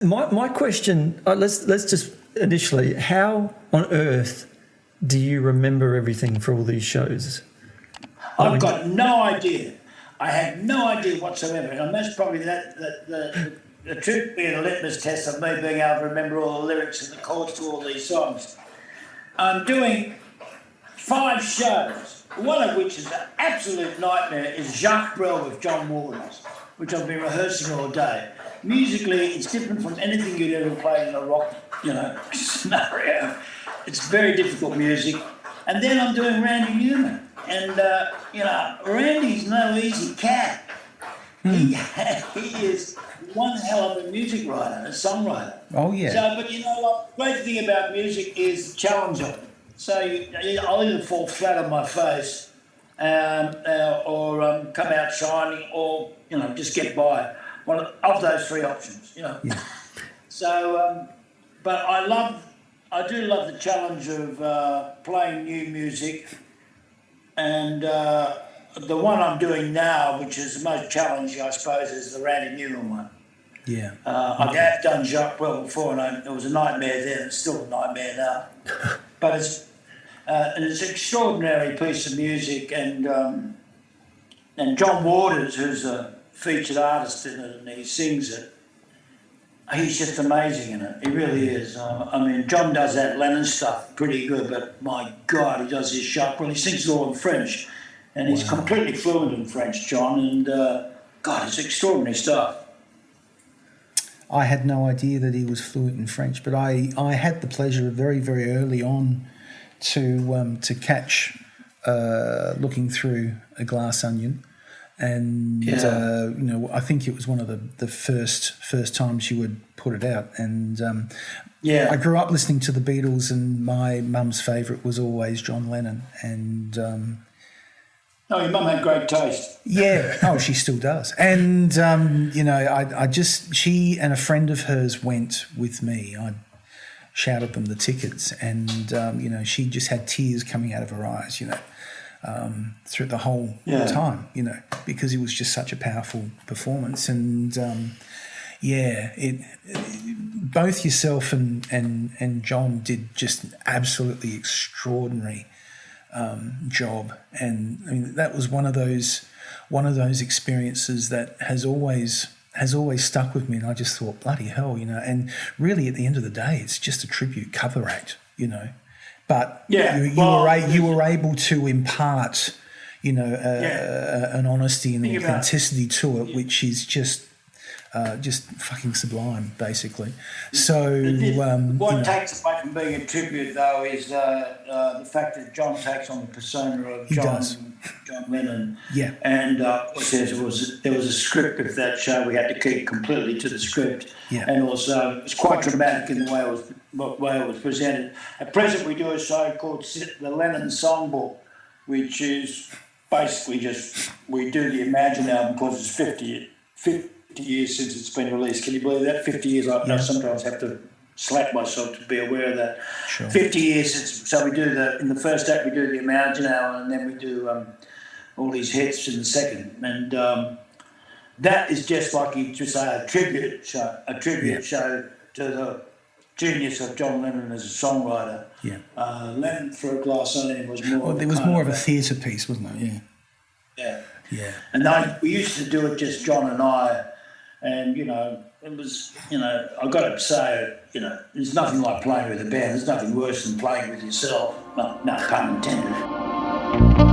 My question, let's just initially, how on earth do you remember everything for all these shows? I've got no idea. I have no idea whatsoever. And that's probably the truth being a litmus test of me being able to remember all the lyrics and the chords to all these songs. I'm doing 5 shows, one of which is an absolute nightmare, is Jacques Brel with John Waters, which I've been rehearsing all day. Musically, it's different from anything you'd ever play in a rock, scenario. It's very difficult music. And then I'm doing Randy Newman. And, Randy's no easy cat. He is one hell of a music writer, a songwriter. Oh, yeah. So, but the great thing about music is the challenge of it. So I'll either fall flat on my face or come out shining or, just get by. One of those 3 options, Yeah. So, but I do love the challenge of playing new music, and the one I'm doing now, which is the most challenging, I suppose, is the Randy Newman one. Yeah. I have done Jacques Brel before, and it was a nightmare then. It's still a nightmare now. But it's an extraordinary piece of music, and John Waters, who's a featured artist in it, and he sings it. He's just amazing in it. He really is. John does that Lennon stuff pretty good, but my God, he does his Jacques Brel. He sings it all in French, and he's completely fluent in French, John. And God, it's extraordinary stuff. I had no idea that he was fluent in French, but I had the pleasure of very, very early on to catch Looking Through a Glass Onion. And, I think it was one of the first times you would put it out. And I grew up listening to the Beatles, and my mum's favourite was always John Lennon. And your mum had great taste. Yeah. Oh, she still does. And, she and a friend of hers went with me. I shouted them the tickets, and, she just had tears coming out of her eyes, through the whole time, because it was just such a powerful performance. And both yourself and John did just an absolutely extraordinary job. And that was one of those experiences that has always stuck with me. And I just thought, bloody hell, and really at the end of the day, it's just a tribute cover act, But you were able to impart, an honesty and authenticity to it, which is just fucking sublime, basically. So what takes away from being a tribute, though, is the fact that John takes on the persona of John Lennon. Yeah. And there was a script of that show. We had to keep completely to the script. Yeah. And also it was quite dramatic in the way it was presented. At present, we do a show called the Lennon Songbook, which is basically we do the Imagine album because it's 50 years since it's been released. Can you believe that? 50 years. I sometimes have to slap myself to be aware of that. Sure. 50 years since. So we do in the first act we do the Imagine album, and then we do all these hits in the second. And that is just like you just say a tribute show to the genius of John Lennon as a songwriter. Yeah. Lennon Through a Glass Onion was more. Well, it was more of a theatre piece, wasn't it? Yeah. Yeah. Yeah. And we used to do it just John and I, and it was I've got to say there's nothing like playing with a band. There's nothing worse than playing with yourself. No pun intended.